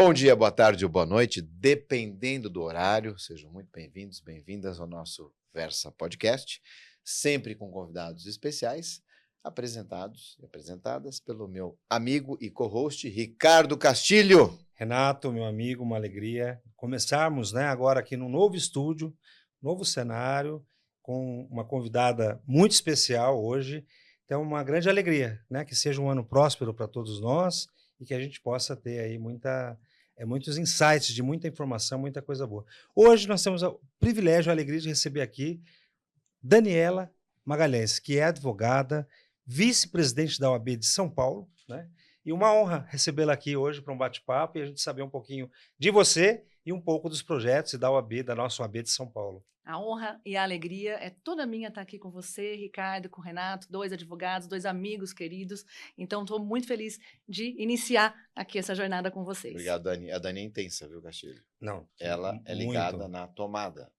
Bom dia, boa tarde ou boa noite, dependendo do horário. Sejam muito bem-vindos, bem-vindas ao nosso Versa Podcast, sempre com convidados especiais, apresentados e apresentadas pelo meu amigo e co-host Ricardo Castilho. Renato, meu amigo, uma alegria começarmos, agora aqui num novo estúdio, novo cenário, com uma convidada muito especial hoje. Então, uma grande alegria, que seja um ano próspero para todos nós e que a gente possa ter aí muitos insights, de muita informação, muita coisa boa. Hoje nós temos o privilégio, a alegria de receber aqui Daniela Magalhães, que é advogada, vice-presidente da OAB de São Paulo, E uma honra recebê-la aqui hoje para um bate-papo e a gente saber um pouquinho de você e um pouco dos projetos e da OAB, da nossa OAB de São Paulo. A honra e a alegria é toda minha estar aqui com você, Ricardo, com o Renato, dois advogados, dois amigos queridos. Então, estou muito feliz de iniciar aqui essa jornada com vocês. Obrigado, Dani. A Dani é intensa, viu, Castilho? Não. Ela é ligada muito. na tomada.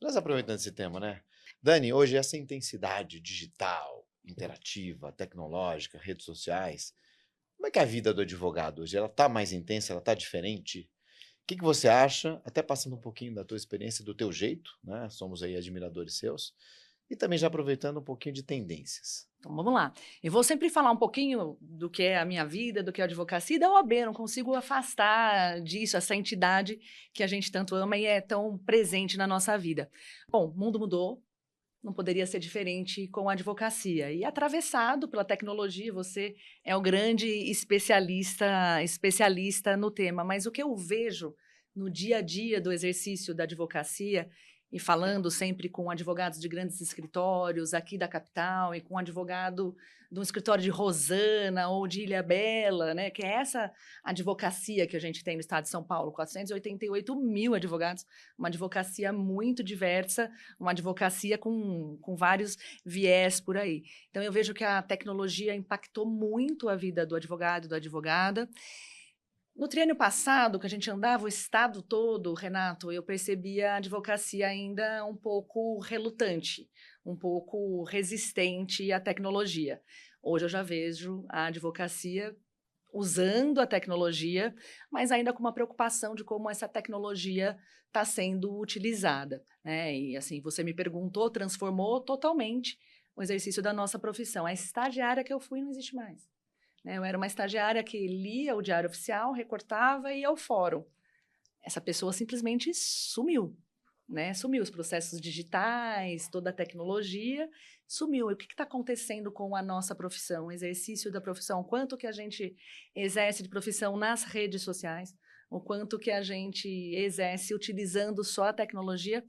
Nós aproveitando esse tema, né? Dani, hoje essa intensidade digital, interativa, tecnológica, redes sociais, como é que é a vida do advogado hoje? Ela está mais intensa? Ela está diferente? O que você acha? Até passando um pouquinho da tua experiência, do teu jeito, né? Somos aí admiradores seus. E também já aproveitando um pouquinho de tendências. Então, vamos lá. Eu vou sempre falar um pouquinho do que é a minha vida, do que é a advocacia e da OAB. Eu não consigo afastar disso, essa entidade que a gente tanto ama e é tão presente na nossa vida. Bom, o mundo mudou. Não poderia ser diferente com a advocacia. E atravessado pela tecnologia, você é o grande especialista no tema. Mas o que eu vejo no dia a dia do exercício da advocacia, e falando sempre com advogados de grandes escritórios aqui da capital, e com um advogado de um escritório de Rosana ou de Ilhabela, que é essa advocacia que a gente tem no estado de São Paulo, 488 mil advogados, uma advocacia muito diversa, uma advocacia com vários viés por aí. Então, eu vejo que a tecnologia impactou muito a vida do advogado e da advogada. No triênio passado, que a gente andava o estado todo, Renato, eu percebia a advocacia ainda um pouco relutante, um pouco resistente à tecnologia. Hoje eu já vejo a advocacia usando a tecnologia, mas ainda com uma preocupação de como essa tecnologia está sendo utilizada. E assim, você me perguntou, transformou totalmente o exercício da nossa profissão. A estagiária que eu fui não existe mais. Eu era uma estagiária que lia o Diário Oficial, recortava e ia ao fórum. Essa pessoa simplesmente sumiu, Sumiu os processos digitais, toda a tecnologia, sumiu. E o que está acontecendo com a nossa profissão, o exercício da profissão? Quanto que a gente exerce de profissão nas redes sociais? O quanto que a gente exerce utilizando só a tecnologia?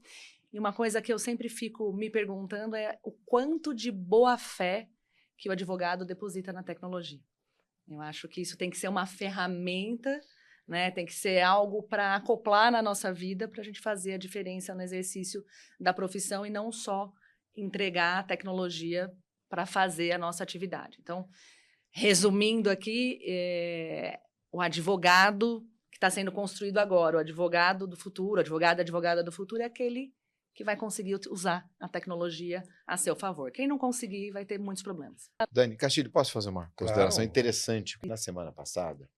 E uma coisa que eu sempre fico me perguntando é o quanto de boa-fé que o advogado deposita na tecnologia. Eu acho que isso tem que ser uma ferramenta, tem que ser algo para acoplar na nossa vida para a gente fazer a diferença no exercício da profissão e não só entregar a tecnologia para fazer a nossa atividade. Então, resumindo aqui, o advogado que está sendo construído agora, o advogado do futuro, a advogada do futuro é aquele que vai conseguir usar a tecnologia a seu favor. Quem não conseguir vai ter muitos problemas. Dani, Castilho, posso fazer uma consideração Claro. interessante? Na semana passada,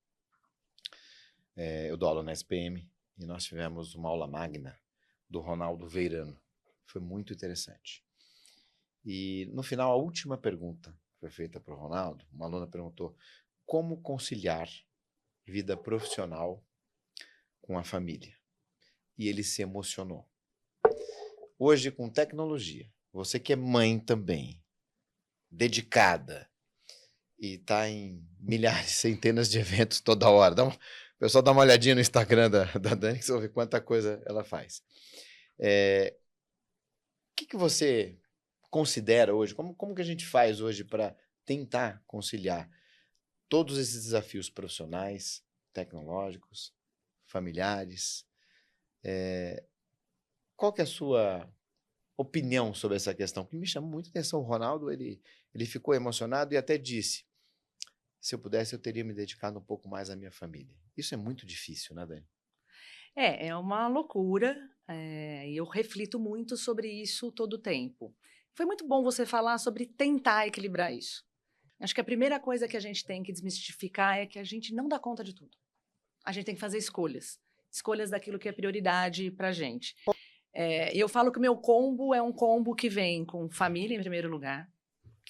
eu dou aula na SPM e nós tivemos uma aula magna do Ronaldo Veirano. Foi muito interessante. E no final, a última pergunta foi feita para o Ronaldo. Uma aluna perguntou como conciliar vida profissional com a família. E ele se emocionou. Hoje, com tecnologia, você que é mãe também, dedicada, e está em milhares, centenas de eventos toda hora. O pessoal dá uma olhadinha no Instagram da Dani, que você vai ver quanta coisa ela faz. O que você considera hoje, como que a gente faz hoje para tentar conciliar todos esses desafios profissionais, tecnológicos, familiares? Qual que é a sua opinião sobre essa questão? Que me chamou muita atenção. O Ronaldo, ele ficou emocionado e até disse, se eu pudesse, eu teria me dedicado um pouco mais à minha família. Isso é muito difícil, né, Dani? É uma loucura, e eu reflito muito sobre isso todo o tempo. Foi muito bom você falar sobre tentar equilibrar isso. Acho que a primeira coisa que a gente tem que desmistificar é que a gente não dá conta de tudo. a gente tem que fazer escolhas. Escolhas daquilo que é prioridade para a gente. E eu falo que o meu combo é um combo que vem com família, em primeiro lugar,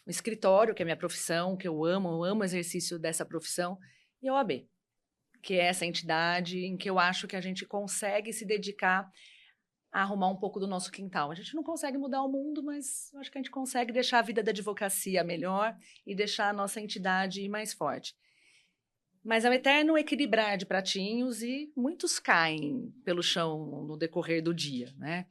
o escritório, que é minha profissão, que eu amo o exercício dessa profissão, e a OAB, que é essa entidade em que eu acho que a gente consegue se dedicar a arrumar um pouco do nosso quintal. A gente não consegue mudar o mundo, mas eu acho que a gente consegue deixar a vida da advocacia melhor e deixar a nossa entidade mais forte. Mas é um eterno equilibrar de pratinhos e muitos caem pelo chão no decorrer do dia, né?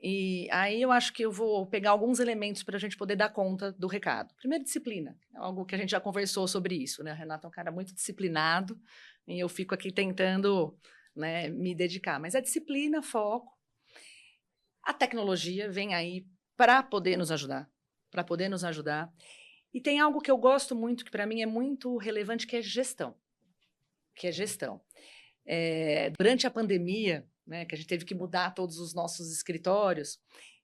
E aí eu acho que eu vou pegar alguns elementos para a gente poder dar conta do recado. Primeiro, disciplina, algo que a gente já conversou sobre isso, né? O Renato é um cara muito disciplinado e eu fico aqui tentando, né, me dedicar. Mas a disciplina, foco, a tecnologia vem aí para poder nos ajudar, E tem algo que eu gosto muito, que para mim é muito relevante, que é gestão. Durante a pandemia, né, que a gente teve que mudar todos os nossos escritórios,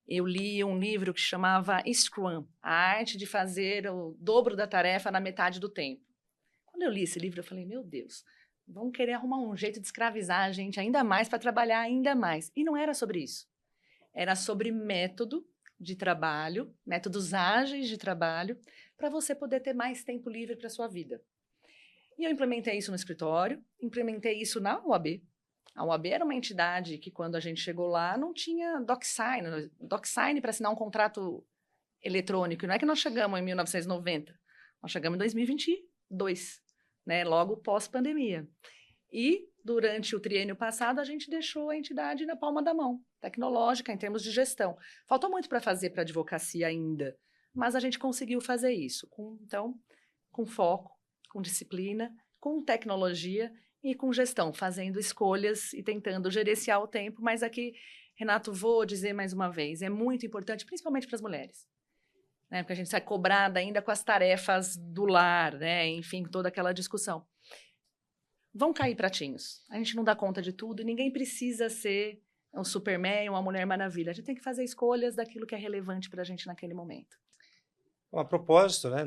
eu li um livro que chamava Scrum, a arte de fazer o dobro da tarefa na metade do tempo. Quando eu li esse livro, eu falei, meu Deus, vão querer arrumar um jeito de escravizar a gente ainda mais para trabalhar ainda mais. E não era sobre isso. Era sobre método de trabalho, métodos ágeis de trabalho, para você poder ter mais tempo livre para a sua vida. E eu implementei isso no escritório, implementei isso na UAB. A UAB era uma entidade que, quando a gente chegou lá, não tinha DocSign para assinar um contrato eletrônico. E não é que nós chegamos em 1990, nós chegamos em 2022, né, logo pós-pandemia. E, durante o triênio passado, a gente deixou a entidade na palma da mão, tecnológica, em termos de gestão. Faltou muito para fazer para a advocacia ainda, mas a gente conseguiu fazer isso, com foco, com disciplina, com tecnologia e com gestão, fazendo escolhas e tentando gerenciar o tempo. Mas aqui, Renato, vou dizer mais uma vez, é muito importante, principalmente para as mulheres, né? Porque a gente sai cobrada ainda com as tarefas do lar, né? Enfim, toda aquela discussão. Vão cair pratinhos. A gente não dá conta de tudo e ninguém precisa ser um Superman, uma Mulher Maravilha. A gente tem que fazer escolhas daquilo que é relevante para a gente naquele momento. Bom, a propósito, né,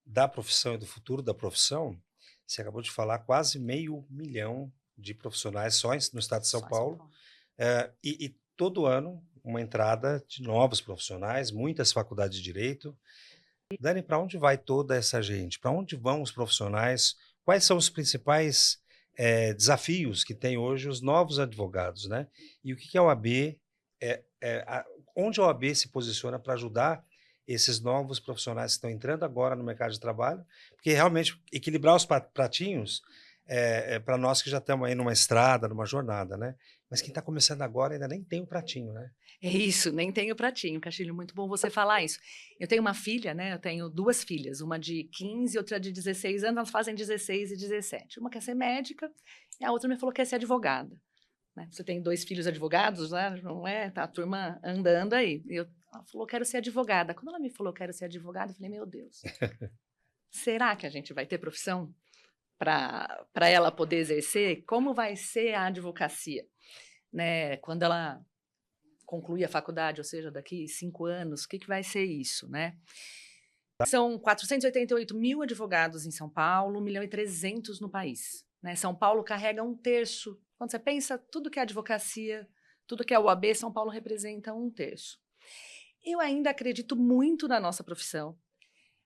da profissão e do futuro da profissão, você acabou de falar quase 500 mil de profissionais só no estado de São Paulo. E todo ano uma entrada de novos profissionais, muitas faculdades de direito. Dani, para onde vai toda essa gente? Para onde vão os profissionais? Quais são os principais desafios que tem hoje os novos advogados, né? E o que a OAB, onde a OAB se posiciona para ajudar esses novos profissionais que estão entrando agora no mercado de trabalho? Porque realmente equilibrar os pratinhos para nós que já estamos aí numa estrada, numa jornada, né? Mas quem está começando agora ainda nem tem o pratinho, né? É isso, nem tenho pratinho, Castilho, muito bom você falar isso. Eu tenho uma filha, né? Eu tenho 2 filhas, uma de 15 e outra de 16 anos, elas fazem 16 e 17. Uma quer ser médica e a outra me falou que quer ser advogada. Né? Você tem 2 filhos advogados, né? Não é? Tá a turma andando aí. Ela falou, quero ser advogada. Quando ela me falou, quero ser advogada, eu falei, meu Deus, será que a gente vai ter profissão para ela poder exercer? Como vai ser a advocacia? Né? Quando ela concluir a faculdade, ou seja, daqui 5 anos, o que vai ser isso, né? São 488 mil advogados em São Paulo, 1.300.000 no país. Né? São Paulo carrega 1/3. Quando você pensa tudo que é advocacia, tudo que é UAB, São Paulo representa 1/3. Eu ainda acredito muito na nossa profissão.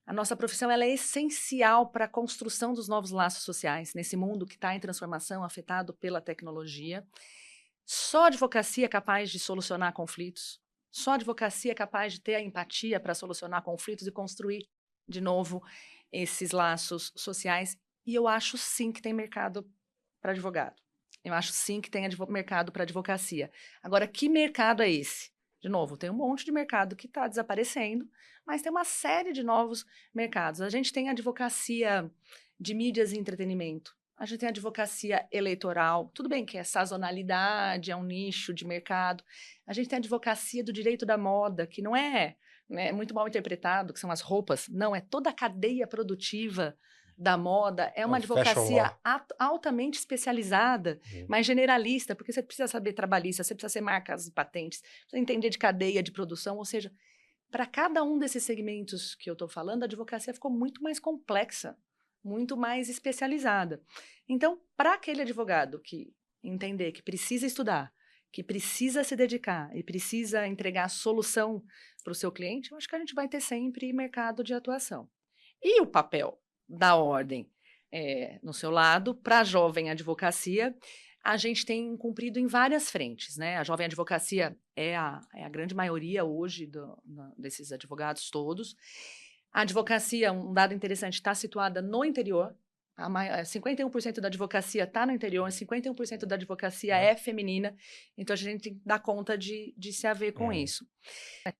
A nossa profissão ela é essencial para a construção dos novos laços sociais, nesse mundo que está em transformação, afetado pela tecnologia. Só a advocacia é capaz de solucionar conflitos. Só a advocacia é capaz de ter a empatia para solucionar conflitos e construir, de novo, esses laços sociais. E eu acho, sim, que tem mercado para advogado. Eu acho, sim, que tem mercado para advocacia. Agora, que mercado é esse? De novo, tem um monte de mercado que está desaparecendo, mas tem uma série de novos mercados. A gente tem a advocacia de mídias e entretenimento. A gente tem a advocacia eleitoral, tudo bem que é sazonalidade, é um nicho de mercado. A gente tem a advocacia do direito da moda, que não é muito mal interpretado, que são as roupas. Não, é toda a cadeia produtiva da moda. É uma advocacia altamente especializada, mas generalista, porque você precisa saber trabalhista, você precisa ser marcas e patentes, precisa entender de cadeia de produção, ou seja, para cada um desses segmentos que eu estou falando, a advocacia ficou muito mais complexa. muito mais especializada. Então, para aquele advogado que entender que precisa estudar, que precisa se dedicar e precisa entregar solução para o seu cliente, eu acho que a gente vai ter sempre mercado de atuação. E o papel da ordem no seu lado, para a jovem advocacia, a gente tem cumprido em várias frentes, né? A jovem advocacia é a grande maioria hoje desses advogados todos. A advocacia, um dado interessante, está situada no interior. 51% da advocacia está no interior, 51% da advocacia é feminina, então a gente tem que dar conta de se haver com isso.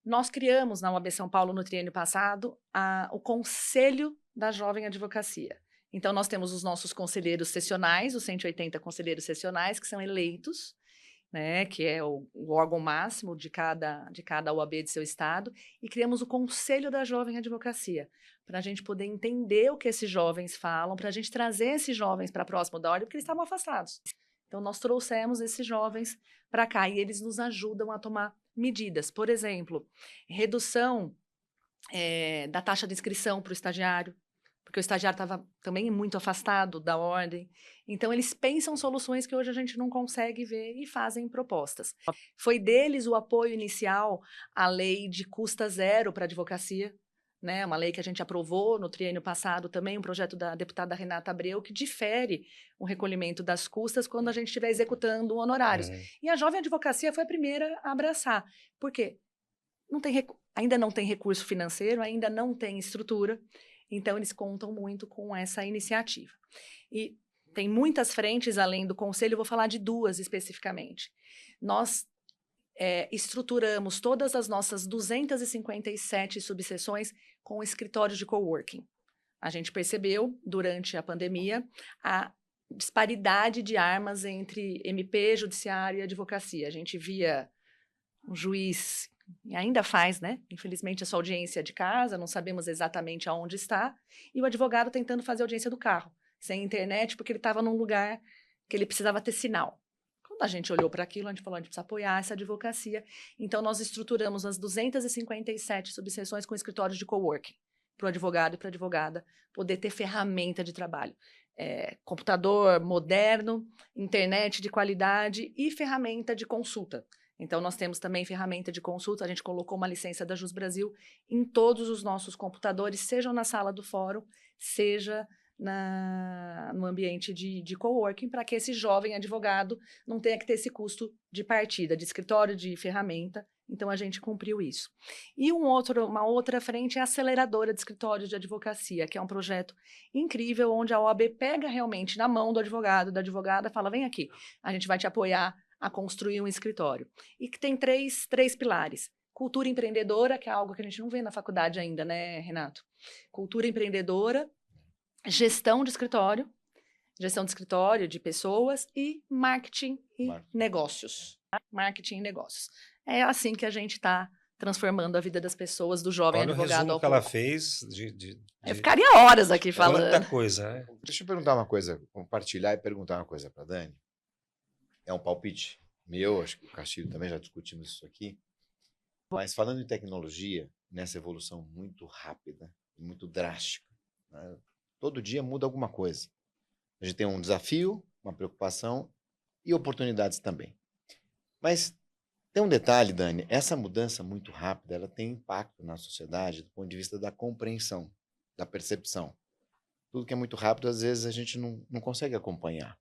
Nós criamos na UAB São Paulo, no triênio passado, o Conselho da Jovem Advocacia. Então, nós temos os nossos conselheiros sessionais, os 180 conselheiros sessionais, que são eleitos, né, que é o órgão máximo de cada UAB de seu estado, e criamos o Conselho da Jovem Advocacia, para a gente poder entender o que esses jovens falam, para a gente trazer esses jovens para próximo da ordem, porque eles estavam afastados. Então, nós trouxemos esses jovens para cá e eles nos ajudam a tomar medidas. Por exemplo, redução da taxa de inscrição para o estagiário, porque o estagiário estava também muito afastado da ordem. Então, eles pensam soluções que hoje a gente não consegue ver e fazem propostas. Foi deles o apoio inicial à lei de custa zero para a advocacia, né? Uma lei que a gente aprovou no triênio passado também, um projeto da deputada Renata Abreu, que difere o recolhimento das custas quando a gente estiver executando honorários. E a jovem advocacia foi a primeira a abraçar. Por quê? Ainda não tem recurso financeiro, ainda não tem estrutura, então eles contam muito com essa iniciativa. E tem muitas frentes além do conselho, eu vou falar de duas especificamente. Nós estruturamos todas as nossas 257 subseções com escritórios de coworking. A gente percebeu, durante a pandemia, a disparidade de armas entre MP, judiciário e advocacia. A gente via um juiz, e ainda faz, né? Infelizmente, a sua audiência de casa, não sabemos exatamente aonde está, e o advogado tentando fazer audiência do carro, sem internet, porque ele estava num lugar que ele precisava ter sinal. Quando a gente olhou para aquilo, a gente falou, a gente precisa apoiar essa advocacia. Então, nós estruturamos as 257 subseções com escritórios de coworking, para o advogado e para a advogada poder ter ferramenta de trabalho. Computador moderno, internet de qualidade e ferramenta de consulta. Então, nós temos também ferramenta de consulta, a gente colocou uma licença da Jus Brasil em todos os nossos computadores, seja na sala do fórum, seja no ambiente de coworking, para que esse jovem advogado não tenha que ter esse custo de partida, de escritório, de ferramenta. Então, a gente cumpriu isso. E uma outra frente é a aceleradora de escritórios de advocacia, que é um projeto incrível, onde a OAB pega realmente na mão do advogado, da advogada, fala, vem aqui, a gente vai te apoiar a construir um escritório. E que tem três pilares. Cultura empreendedora, que é algo que a gente não vê na faculdade ainda, né, Renato? Cultura empreendedora, gestão de escritório de pessoas e marketing e negócios. Marketing e negócios. É assim que a gente está transformando a vida das pessoas, do jovem Olha advogado o resumo ao que ela pouco. fez Eu ficaria horas aqui falando. Muita coisa, né? Deixa eu perguntar uma coisa, compartilhar e perguntar uma coisa para a Dani. É um palpite meu, acho que o Castilho também já discutimos isso aqui. Mas falando em tecnologia, nessa evolução muito rápida, muito drástica, né? Todo dia muda alguma coisa. A gente tem um desafio, uma preocupação e oportunidades também. Mas tem um detalhe, Dani, essa mudança muito rápida, ela tem impacto na sociedade do ponto de vista da compreensão, da percepção. Tudo que é muito rápido, às vezes a gente não consegue acompanhar.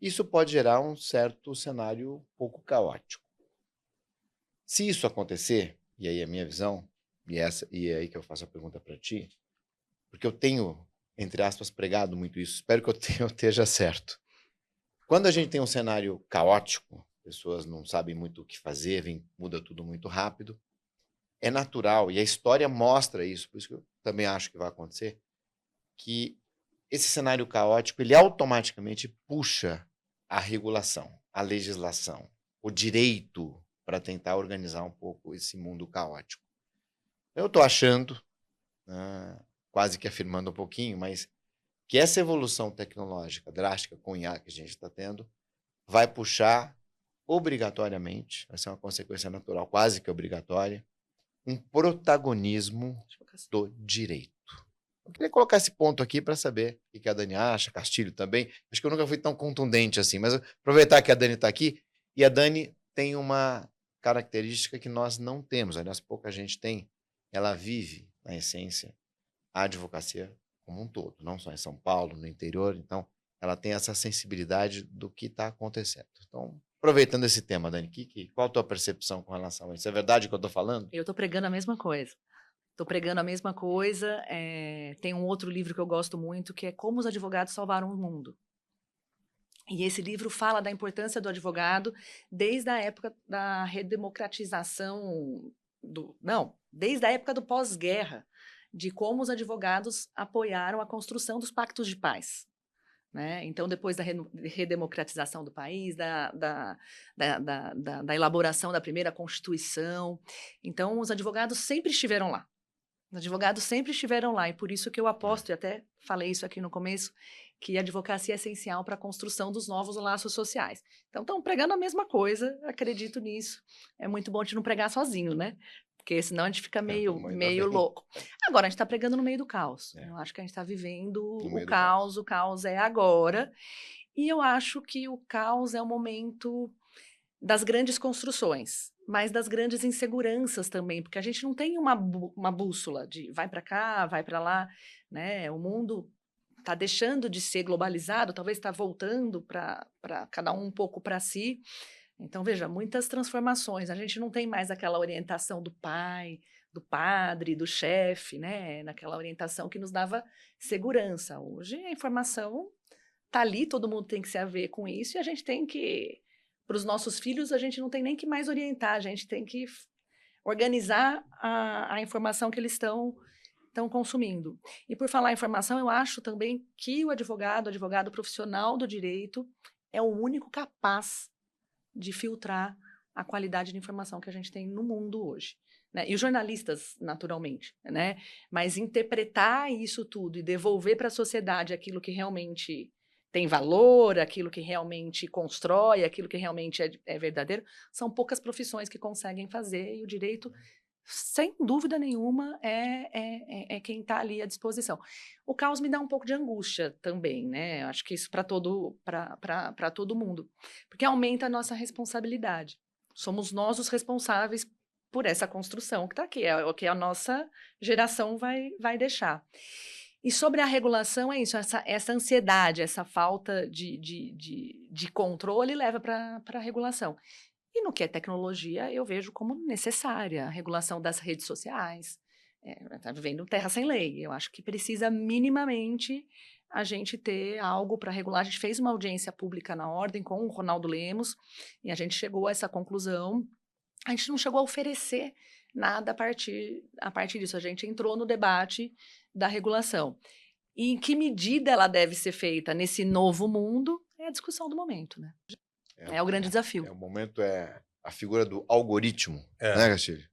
Isso pode gerar um certo cenário pouco caótico. Se isso acontecer, e aí a minha visão, e é aí que eu faço a pergunta para ti, porque eu tenho, entre aspas, pregado muito isso, espero que eu esteja certo. Quando a gente tem um cenário caótico, pessoas não sabem muito o que fazer, muda tudo muito rápido, é natural, e a história mostra isso, por isso que eu também acho que vai acontecer, que esse cenário caótico, ele automaticamente puxa a regulação, a legislação, o direito para tentar organizar um pouco esse mundo caótico. Eu estou achando, quase que afirmando um pouquinho, mas que essa evolução tecnológica drástica com IA que a gente está tendo vai puxar obrigatoriamente, vai ser uma consequência natural, quase que obrigatória, um protagonismo do direito. Eu queria colocar esse ponto aqui para saber o que a Dani acha, Castilho também. Acho que eu nunca fui tão contundente assim, mas aproveitar que a Dani está aqui, e a Dani tem uma característica que nós não temos, aliás, pouca gente tem. Ela vive, na essência, a advocacia como um todo, não só em São Paulo, no interior, então ela tem essa sensibilidade do que está acontecendo. Então, aproveitando esse tema, Dani, qual a tua percepção com relação a isso? É verdade o que eu estou falando? Eu estou pregando a mesma coisa. Estou pregando a mesma coisa. Tem um outro livro que eu gosto muito, que é Como os Advogados Salvaram o Mundo. E esse livro fala da importância do advogado desde a época da redemocratização desde a época do pós-guerra, de como os advogados apoiaram a construção dos pactos de paz. Né? Então, depois da redemocratização do país, da elaboração da primeira Constituição, então os advogados sempre estiveram lá. Os advogados sempre estiveram lá, e por isso que eu aposto, e até falei isso aqui no começo, que a advocacia é essencial para a construção dos novos laços sociais. Então, estão pregando a mesma coisa, acredito nisso. É muito bom a gente não pregar sozinho, né? Porque senão a gente fica meio louco. Agora, a gente está pregando no meio do caos. Eu acho que a gente está vivendo o caos é agora. E eu acho que o caos é o momento das grandes construções, mas das grandes inseguranças também, porque a gente não tem uma bússola de vai para cá, vai para lá, né? O mundo está deixando de ser globalizado, talvez está voltando para cada um pouco para si. Então, veja, muitas transformações. A gente não tem mais aquela orientação do pai, do padre, do chefe, né? Naquela orientação que nos dava segurança. Hoje a informação está ali, todo mundo tem que se haver com isso, e a gente tem que, para os nossos filhos, a gente não tem nem que mais orientar, a gente tem que organizar a informação que eles estão consumindo. E por falar em informação, eu acho também que o advogado profissional do direito, é o único capaz de filtrar a qualidade de informação que a gente tem no mundo hoje. Né? E os jornalistas, naturalmente, né? Mas interpretar isso tudo e devolver para a sociedade aquilo que realmente tem valor, aquilo que realmente constrói, aquilo que realmente é verdadeiro, são poucas profissões que conseguem fazer, e o direito, sem dúvida nenhuma, é quem está ali à disposição. O caos me dá um pouco de angústia também, né? Eu acho que isso para todo mundo, porque aumenta a nossa responsabilidade. Somos nós os responsáveis por essa construção que está aqui, é o que a nossa geração vai deixar. E sobre a regulação é isso, essa ansiedade, essa falta de controle leva para a regulação. E no que é tecnologia, eu vejo como necessária a regulação das redes sociais. Está vivendo terra sem lei. Eu acho que precisa minimamente a gente ter algo para regular. A gente fez uma audiência pública na ordem com o Ronaldo Lemos e a gente chegou a essa conclusão. A gente não chegou a oferecer nada a partir disso. A gente entrou no debate da regulação. E em que medida ela deve ser feita nesse novo mundo é a discussão do momento, né? É o grande desafio. O momento é a figura do algoritmo, né, Castilho?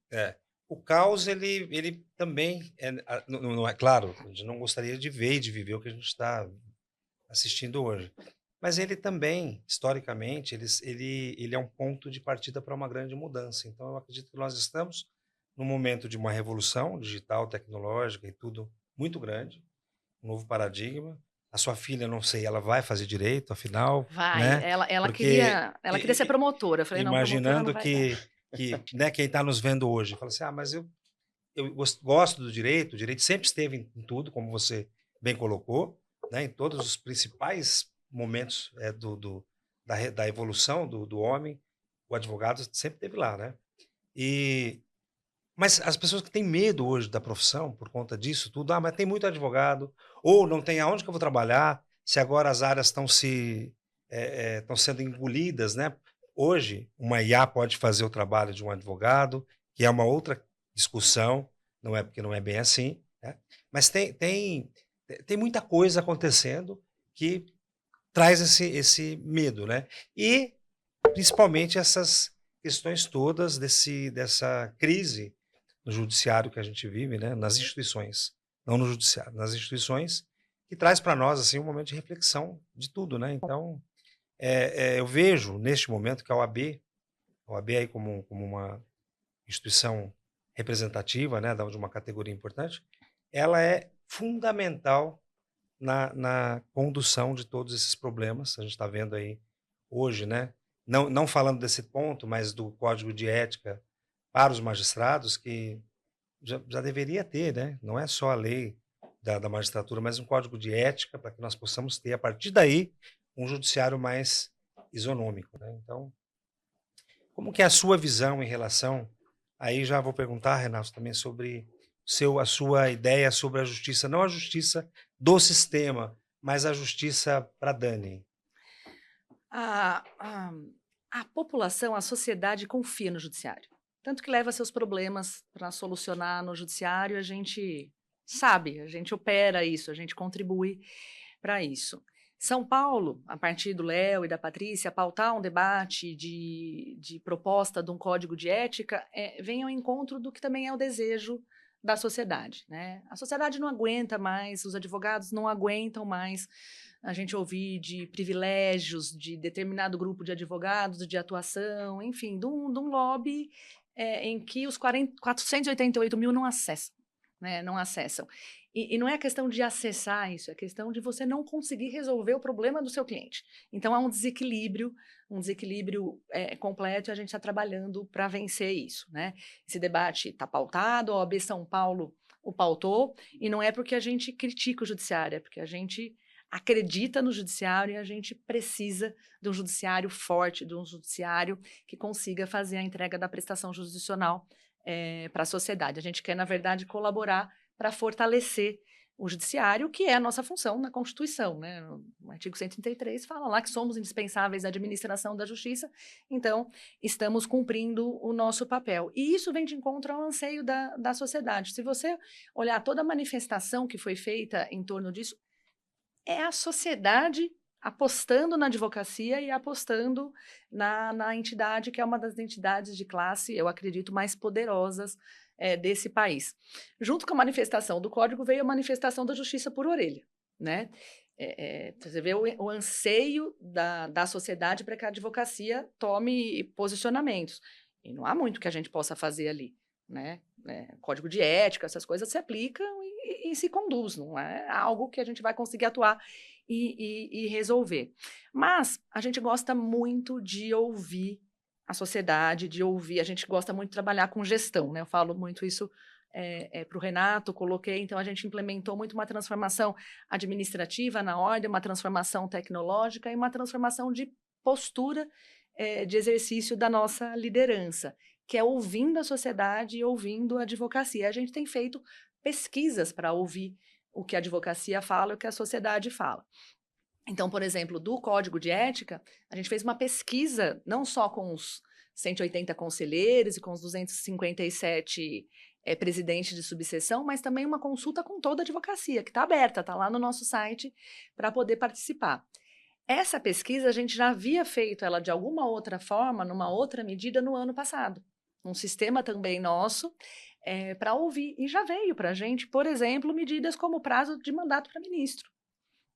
O caos, ele também, não é claro, a gente não gostaria de ver e de viver o que a gente está assistindo hoje. Mas ele também, historicamente, ele é um ponto de partida para uma grande mudança. Então, eu acredito que nós estamos num momento de uma revolução digital, tecnológica e tudo muito grande, um novo paradigma. A sua filha, não sei, ela vai fazer direito, afinal? Vai, né? ela queria ser promotora. Eu falei, imaginando não, promotora que né, quem está nos vendo hoje fala assim, mas eu gosto do direito, o direito sempre esteve em tudo, como você bem colocou, né, em todos os principais momentos da evolução do homem, o advogado sempre esteve lá, né? Mas as pessoas que têm medo hoje da profissão por conta disso tudo, mas tem muito advogado, ou não tem aonde que eu vou trabalhar, se agora as áreas estão sendo engolidas, né? Hoje, uma IA pode fazer o trabalho de um advogado, que é uma outra discussão, não é porque não é bem assim, né? Mas tem muita coisa acontecendo que traz esse medo, né? E, principalmente, essas questões todas dessa crise no judiciário que a gente vive, né? Nas instituições, não no judiciário, nas instituições, que traz para nós assim, um momento de reflexão de tudo, né? Então, eu vejo, neste momento, que a OAB aí como uma instituição representativa, né, de uma categoria importante, ela é fundamental na condução de todos esses problemas. A gente está vendo aí hoje, né? Não falando desse ponto, mas do Código de Ética para os magistrados, que já deveria ter, né? Não é só a lei da magistratura, mas um código de ética para que nós possamos ter, a partir daí, um judiciário mais isonômico, né? Então, como que é a sua visão em relação... Aí já vou perguntar, Renato, também sobre a sua ideia sobre a justiça, não a justiça do sistema, mas a justiça para Dani. A, a, a população, a sociedade confia no judiciário. Tanto que leva seus problemas para solucionar no judiciário, a gente sabe, a gente opera isso, a gente contribui para isso. São Paulo, a partir do Léo e da Patrícia, pautar um debate de proposta de um código de ética, vem ao encontro do que também é o desejo da sociedade, né? A sociedade não aguenta mais, os advogados não aguentam mais a gente ouvir de privilégios de determinado grupo de advogados, de atuação, enfim, de um lobby em que os 488 mil não acessam, né? Não acessam. E não é questão de acessar isso, é questão de você não conseguir resolver o problema do seu cliente. Então, há um desequilíbrio completo, e a gente está trabalhando para vencer isso, né? Esse debate está pautado, a OAB São Paulo o pautou, e não é porque a gente critica o judiciário, é porque a gente acredita no judiciário e a gente precisa de um judiciário forte, de um judiciário que consiga fazer a entrega da prestação jurisdicional para a sociedade. A gente quer, na verdade, colaborar para fortalecer o judiciário, que é a nossa função na Constituição, né? No artigo 133 fala lá que somos indispensáveis à administração da justiça, então estamos cumprindo o nosso papel. E isso vem de encontro ao anseio da sociedade. Se você olhar toda a manifestação que foi feita em torno disso, é a sociedade apostando na advocacia e apostando na entidade que é uma das entidades de classe, eu acredito, mais poderosas desse país. Junto com a manifestação do Código veio a manifestação da justiça por orelha, né? Você vê o anseio da sociedade para que a advocacia tome posicionamentos. E não há muito que a gente possa fazer ali, né? Código de ética, essas coisas se aplicam e se conduz, não é algo que a gente vai conseguir atuar e resolver. Mas a gente gosta muito de ouvir a sociedade, a gente gosta muito de trabalhar com gestão, né? Eu falo muito isso para o Renato, coloquei, então a gente implementou muito uma transformação administrativa na ordem, uma transformação tecnológica e uma transformação de postura de exercício da nossa liderança, que é ouvindo a sociedade e ouvindo a advocacia. A gente tem feito pesquisas para ouvir o que a advocacia fala e o que a sociedade fala. Então, por exemplo, do Código de Ética, a gente fez uma pesquisa, não só com os 180 conselheiros e com os 257 presidentes de subseção, mas também uma consulta com toda a advocacia, que está aberta, está lá no nosso site para poder participar. Essa pesquisa, a gente já havia feito ela de alguma outra forma, numa outra medida, no ano passado. Um sistema também nosso, para ouvir. E já veio para a gente, por exemplo, medidas como o prazo de mandato para ministro.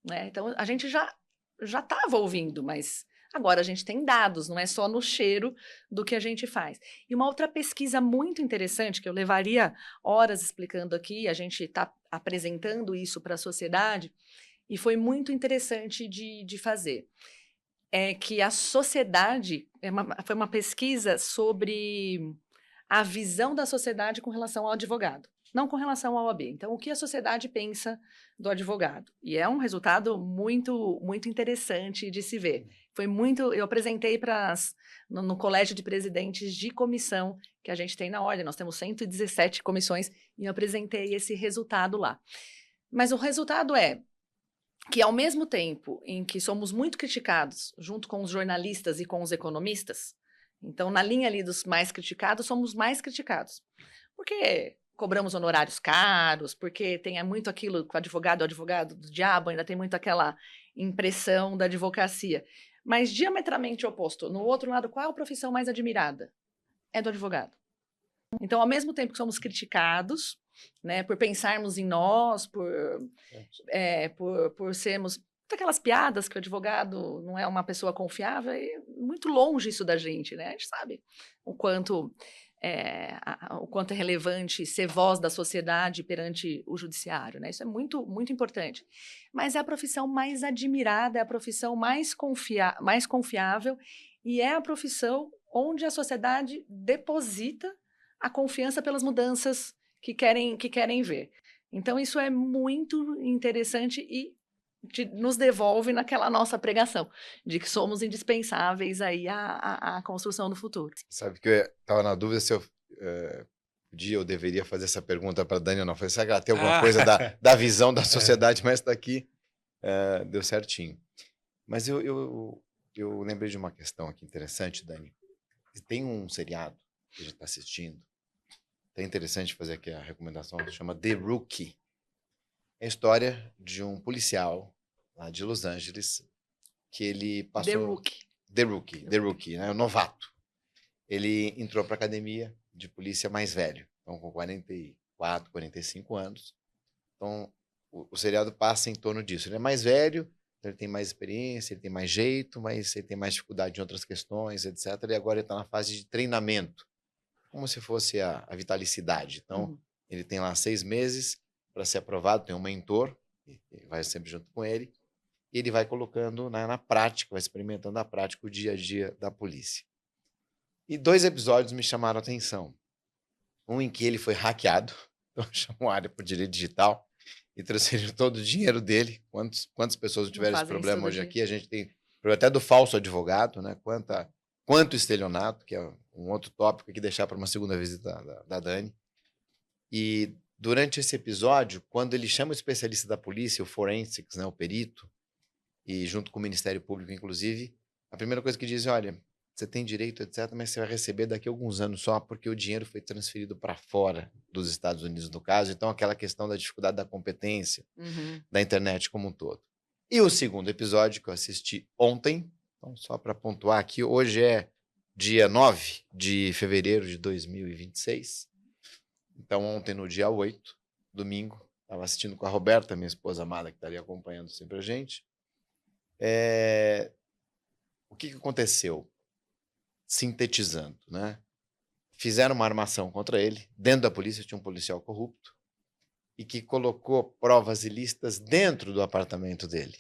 Né? Então, a gente já estava ouvindo, mas agora a gente tem dados, não é só no cheiro do que a gente faz. E uma outra pesquisa muito interessante, que eu levaria horas explicando aqui, a gente está apresentando isso para a sociedade, e foi muito interessante de fazer. É que a sociedade, foi uma pesquisa sobre a visão da sociedade com relação ao advogado, não com relação ao OAB. Então, o que a sociedade pensa do advogado? E é um resultado muito, muito interessante de se ver. Eu apresentei no Colégio de Presidentes de Comissão que a gente tem na ordem, nós temos 117 comissões, e eu apresentei esse resultado lá. Mas o resultado é que, ao mesmo tempo em que somos muito criticados, junto com os jornalistas e com os economistas, então, na linha ali dos mais criticados, somos mais criticados. Porque cobramos honorários caros, porque tem muito aquilo que o advogado do diabo, ainda tem muito aquela impressão da advocacia. Mas diametralmente oposto. No outro lado, qual é a profissão mais admirada? É do advogado. Então, ao mesmo tempo que somos criticados, né, por pensarmos em nós, por sermos aquelas piadas que o advogado não é uma pessoa confiável, é muito longe isso da gente, né? A gente sabe o quanto o quanto é relevante ser voz da sociedade perante o judiciário, né? Isso é muito, muito importante. Mas é a profissão mais admirada, é a profissão mais confiável e é a profissão onde a sociedade deposita a confiança pelas mudanças que querem ver. Então, isso é muito interessante e nos devolve naquela nossa pregação de que somos indispensáveis aí à construção do futuro. Sabe que eu estava na dúvida se eu podia ou deveria fazer essa pergunta para a Dani ou não. Falei, será que ela tem alguma coisa da visão da sociedade, mas daqui deu certinho. Mas eu lembrei de uma questão aqui interessante, Dani. Tem um seriado que a gente está assistindo. É interessante fazer aqui a recomendação, que chama The Rookie. É a história de um policial lá de Los Angeles que ele passou... The Rookie, né? O novato. Ele entrou para a academia de polícia mais velho, então com 44, 45 anos. Então, o seriado passa em torno disso. Ele é mais velho, ele tem mais experiência, ele tem mais jeito, mas ele tem mais dificuldade em outras questões, etc. E agora ele está na fase de treinamento, como se fosse a vitalicidade. Então, ele tem lá 6 meses para ser aprovado, tem um mentor, que vai sempre junto com ele, e ele vai colocando na prática, vai experimentando na prática o dia a dia da polícia. E 2 episódios me chamaram a atenção. Um em que ele foi hackeado, então chamou a área por direito digital, e transferiram todo o dinheiro dele. Quantas pessoas tiveram esse problema hoje aqui? A gente tem até do falso advogado, né? Quanto estelionato, que é um outro tópico que deixar para uma segunda visita da Dani. E durante esse episódio, quando ele chama o especialista da polícia, o forensics, né, o perito, e junto com o Ministério Público, inclusive, a primeira coisa que diz é, olha, você tem direito, etc., mas você vai receber daqui a alguns anos só, porque o dinheiro foi transferido para fora dos Estados Unidos, no caso. Então, aquela questão da dificuldade da competência da internet como um todo. E o segundo episódio que eu assisti ontem, então, só para pontuar aqui, hoje é dia 9 de fevereiro de 2026. Então, ontem, no dia 8, domingo, estava assistindo com a Roberta, minha esposa amada, que está ali acompanhando sempre a gente. O que aconteceu? Sintetizando, né? Fizeram uma armação contra ele. Dentro da polícia tinha um policial corrupto e que colocou provas ilícitas dentro do apartamento dele.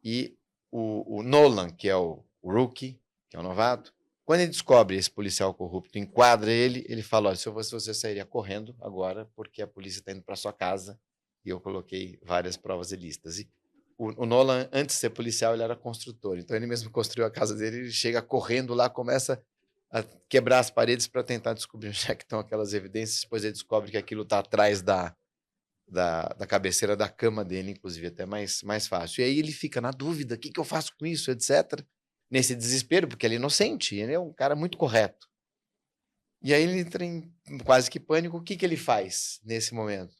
E o Nolan, que é o rookie, que é o novato, quando ele descobre esse policial corrupto, enquadra ele, ele fala, olha, se eu fosse você, sairia correndo agora, porque a polícia está indo para sua casa e eu coloquei várias provas ilícitas. E o Nolan, antes de ser policial, ele era construtor. Então, ele mesmo construiu a casa dele, ele chega correndo lá, começa a quebrar as paredes para tentar descobrir onde é que estão aquelas evidências. Depois ele descobre que aquilo está atrás da cabeceira da cama dele, inclusive, até mais fácil. E aí ele fica na dúvida, o que eu faço com isso, etc. Nesse desespero, porque ele é inocente, ele é um cara muito correto. E aí ele entra em quase que pânico. O que ele faz nesse momento?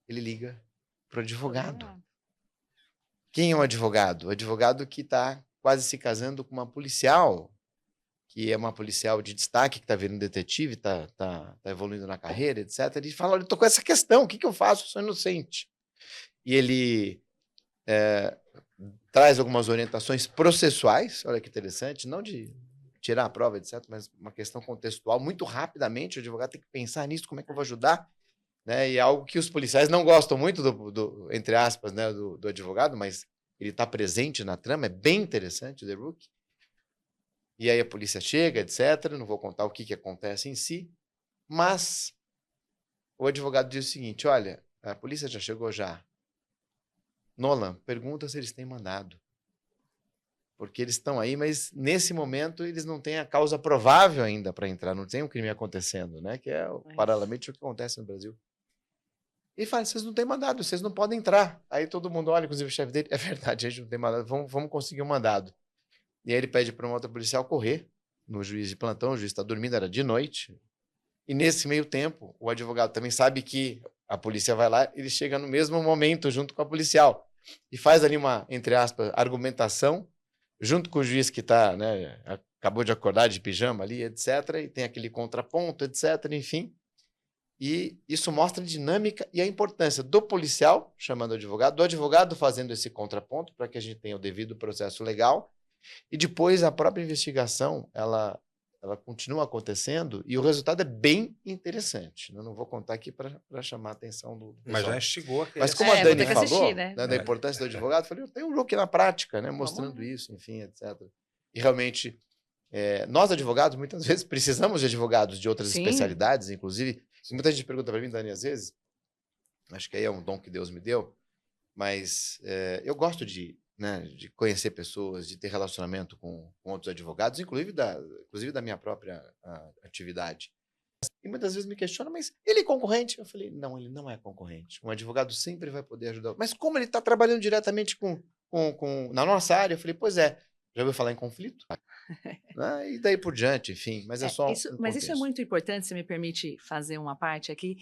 Ele liga para o advogado. Quem é o advogado? O advogado que está quase se casando com uma policial, que é uma policial de destaque, que está virando detetive, está evoluindo na carreira, etc. Ele fala, olha, eu estou com essa questão, o que eu faço? Eu sou inocente. E ele traz algumas orientações processuais, olha que interessante, não de tirar a prova, etc., mas uma questão contextual. Muito rapidamente, o advogado tem que pensar nisso, como é que eu vou ajudar? Né? E é algo que os policiais não gostam muito do entre aspas, né, do advogado, mas ele está presente na trama, é bem interessante o The Rookie. E aí a polícia chega, etc. Não vou contar o que acontece em si, mas o advogado diz o seguinte, olha, a polícia já chegou já. Nolan, pergunta se eles têm mandado. Porque eles estão aí, mas nesse momento eles não têm a causa provável ainda para entrar, não tem um crime acontecendo, né? Que é paralelamente o que acontece no Brasil. E fala, vocês não têm mandado, vocês não podem entrar. Aí todo mundo olha, inclusive o chefe dele, é verdade, a gente não tem mandado, vamos conseguir um mandado. E aí ele pede para uma outra policial correr no juiz de plantão, o juiz está dormindo, era de noite. E nesse meio tempo, o advogado também sabe que a polícia vai lá, ele chega no mesmo momento junto com a policial e faz ali uma, entre aspas, argumentação, junto com o juiz que está, né, acabou de acordar de pijama ali, etc., e tem aquele contraponto, etc., enfim. E isso mostra a dinâmica e a importância do policial chamando o advogado, do advogado fazendo esse contraponto para que a gente tenha o devido processo legal. E depois a própria investigação, ela ela continua acontecendo e o resultado é bem interessante. Eu não vou contar aqui para chamar a atenção do Mas pessoal. já instigou a Mas criança. como a vou Dani ter que falou, assistir, né? da importância do advogado, eu falei, eu tenho um jogo aqui na prática, né, mostrando isso, enfim, etc. E realmente, nós advogados, muitas vezes, precisamos de advogados de outras Sim. especialidades, inclusive. Muita gente pergunta para mim, Dani, às vezes, acho que aí é um dom que Deus me deu, mas eu gosto de conhecer pessoas, de ter relacionamento com outros advogados, inclusive da minha própria atividade. E muitas vezes me questionam, mas ele é concorrente? Eu falei, não, ele não é concorrente. Um advogado sempre vai poder ajudar. Mas como ele está trabalhando diretamente na nossa área? Eu falei, pois é, já ouviu falar em conflito? E daí por diante, enfim, mas é só Mas isso é muito importante, se me permite fazer uma parte aqui.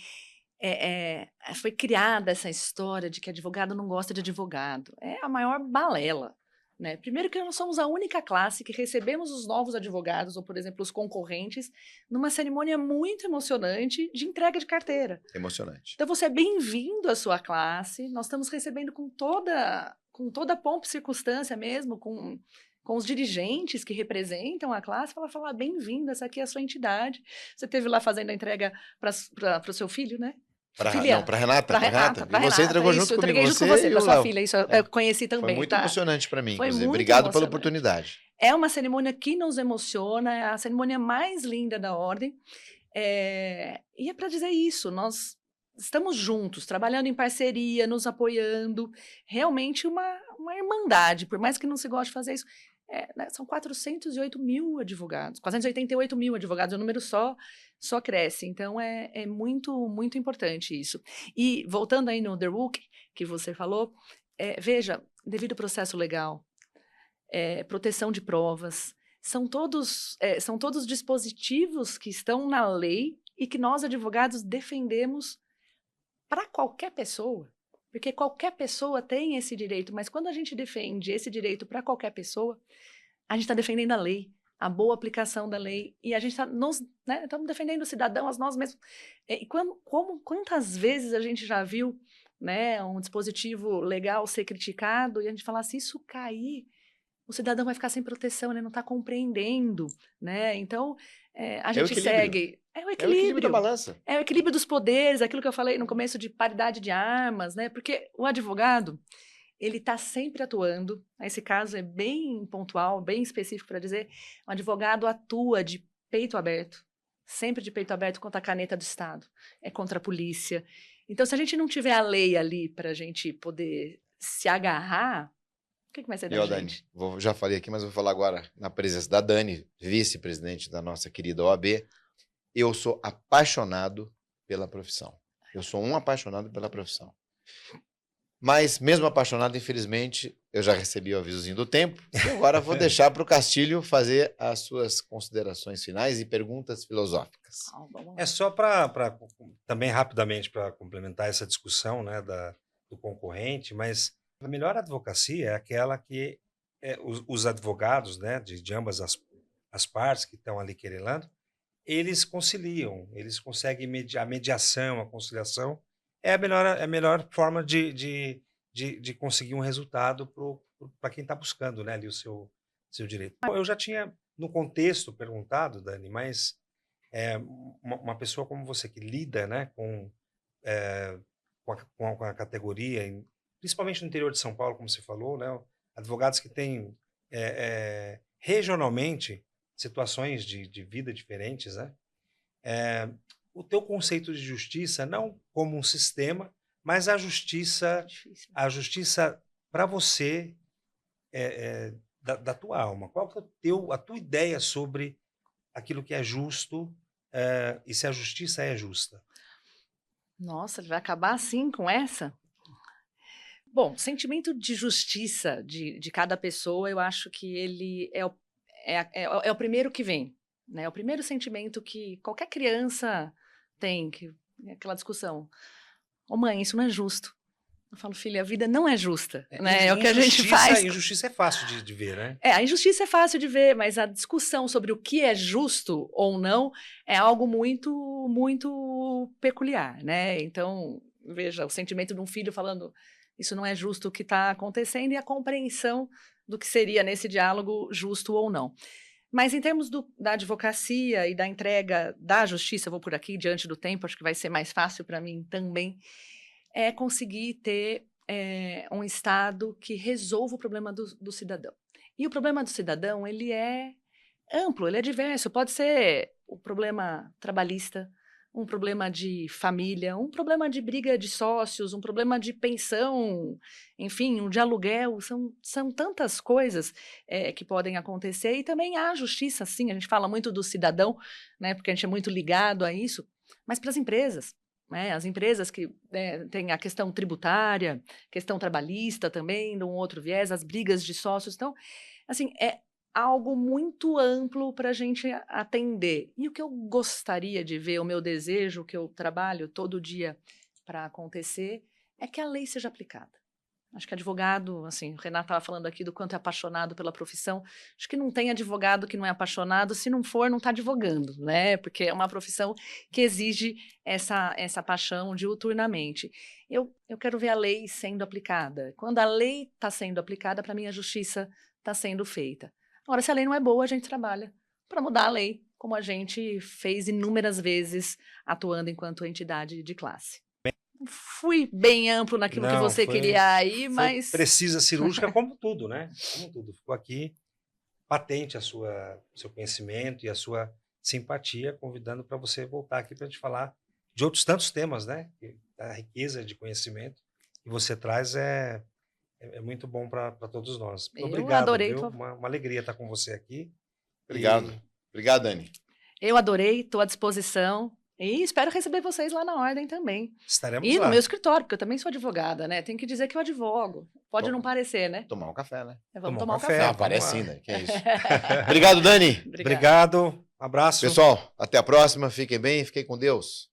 Foi criada essa história de que advogado não gosta de advogado. É a maior balela. Né? Primeiro que nós somos a única classe que recebemos os novos advogados, ou, por exemplo, os concorrentes, numa cerimônia muito emocionante de entrega de carteira. Emocionante. Então, você é bem-vindo à sua classe. Nós estamos recebendo com toda a pompa e circunstância mesmo, com os dirigentes que representam a classe, para falar, bem-vindo, essa aqui é a sua entidade. Você esteve lá fazendo a entrega para o seu filho, né? Para Renata. E você entregou junto comigo. Eu entreguei junto com você, para sua filha. Isso eu conheci também. Foi muito emocionante para mim, Foi inclusive. muito Obrigado pela oportunidade. É uma cerimônia que nos emociona, é a cerimônia mais linda da ordem. E é para dizer isso, nós estamos juntos, trabalhando em parceria, nos apoiando. Realmente uma irmandade, por mais que não se goste de fazer isso. São 408 mil advogados, 488 mil advogados, o número só cresce. Então, é muito, muito importante isso. E, voltando aí no The Book, que você falou, veja, devido processo legal, proteção de provas, são todos dispositivos que estão na lei e que nós, advogados, defendemos para qualquer pessoa. Porque qualquer pessoa tem esse direito, mas quando a gente defende esse direito para qualquer pessoa, a gente está defendendo a lei, a boa aplicação da lei, e a gente estamos defendendo o cidadão, nós mesmos. E quantas vezes a gente já viu, né, um dispositivo legal ser criticado e a gente falar, se isso cair, o cidadão vai ficar sem proteção, ele não está compreendendo, né? Então, a gente segue. É o equilíbrio da balança. É o equilíbrio dos poderes, aquilo que eu falei no começo de paridade de armas, né? Porque o advogado, ele está sempre atuando. Esse caso é bem pontual, bem específico para dizer. O advogado atua de peito aberto, sempre de peito aberto contra a caneta do Estado, contra a polícia. Então, se a gente não tiver a lei ali para a gente poder se agarrar, o que vai ser da gente? Dani, já falei aqui, mas vou falar agora na presença da Dani, vice-presidente da nossa querida OAB. Eu sou apaixonado pela profissão. Eu sou um apaixonado pela profissão. Mas, mesmo apaixonado, infelizmente, eu já recebi o avisozinho do tempo. E agora vou deixar para o Castilho fazer as suas considerações finais e perguntas filosóficas. É só também rapidamente para complementar essa discussão, né, do concorrente, mas a melhor advocacia é aquela que os advogados, né, de ambas as partes que estão ali querelando, eles conciliam, eles conseguem a mediação, a conciliação é a melhor forma de conseguir um resultado para quem está buscando, né, ali o seu direito. Eu já tinha, no contexto, perguntado, Dani, mas uma pessoa como você que lida, né, com a categoria, principalmente no interior de São Paulo, como você falou, né, advogados que têm regionalmente situações de vida diferentes, né? O teu conceito de justiça, não como um sistema, mas a justiça para você da tua alma. Qual que é a tua ideia sobre aquilo que é justo e se a justiça é justa? Nossa, ele vai acabar assim com essa? Bom, sentimento de justiça de cada pessoa, eu acho que ele é o primeiro que vem, né? É o primeiro sentimento que qualquer criança tem, aquela discussão. Ô mãe, isso não é justo. Eu falo, filha, a vida não é justa, né? É o que a gente faz. A injustiça é fácil de ver, né? A injustiça é fácil de ver, mas a discussão sobre o que é justo ou não é algo muito, muito peculiar, né? Então, veja, o sentimento de um filho falando isso não é justo o que está acontecendo e a compreensão do que seria nesse diálogo justo ou não. Mas em termos da advocacia e da entrega da justiça, eu vou por aqui diante do tempo, acho que vai ser mais fácil para mim também, é conseguir ter um Estado que resolva o problema do cidadão. E o problema do cidadão, ele é amplo, ele é diverso. Pode ser o problema trabalhista, um problema de família, um problema de briga de sócios, um problema de pensão, enfim, um de aluguel. São tantas coisas que podem acontecer. E também há justiça, sim. A gente fala muito do cidadão, né, porque a gente é muito ligado a isso, mas para as empresas. As empresas que têm a questão tributária, questão trabalhista também, de um outro viés, as brigas de sócios. Então, assim, é algo muito amplo para a gente atender. E o que eu gostaria de ver, o meu desejo, que eu trabalho todo dia para acontecer, é que a lei seja aplicada. Acho que advogado, assim, o Renato estava falando aqui do quanto é apaixonado pela profissão. Acho que não tem advogado que não é apaixonado, se não for, não está advogando, né? Porque é uma profissão que exige essa paixão diuturnamente. Eu quero ver a lei sendo aplicada. Quando a lei está sendo aplicada, para mim a justiça está sendo feita. Agora, se a lei não é boa, a gente trabalha para mudar a lei, como a gente fez inúmeras vezes atuando enquanto entidade de classe. Fui bem amplo naquilo que você queria aí, mas... Precisa cirúrgica como tudo, né? Como tudo. Ficou aqui patente seu conhecimento e a sua simpatia, convidando para você voltar aqui para a gente falar de outros tantos temas, né? A riqueza de conhecimento que você traz é muito bom para todos nós. Obrigado, eu adorei. Uma alegria estar com você aqui. Obrigado. Obrigado, Dani. Eu adorei, estou à disposição. E espero receber vocês lá na Ordem também. Estaremos lá. E lá. no meu escritório, porque eu também sou advogada, né? Tem que dizer que eu advogo. Pode não parecer, né? Tomar um café, né? Vamos tomar um café. Não, parece ainda. Que é isso. Obrigado, Dani. Obrigado. Um abraço. Pessoal, até a próxima. Fiquem bem, fiquem com Deus.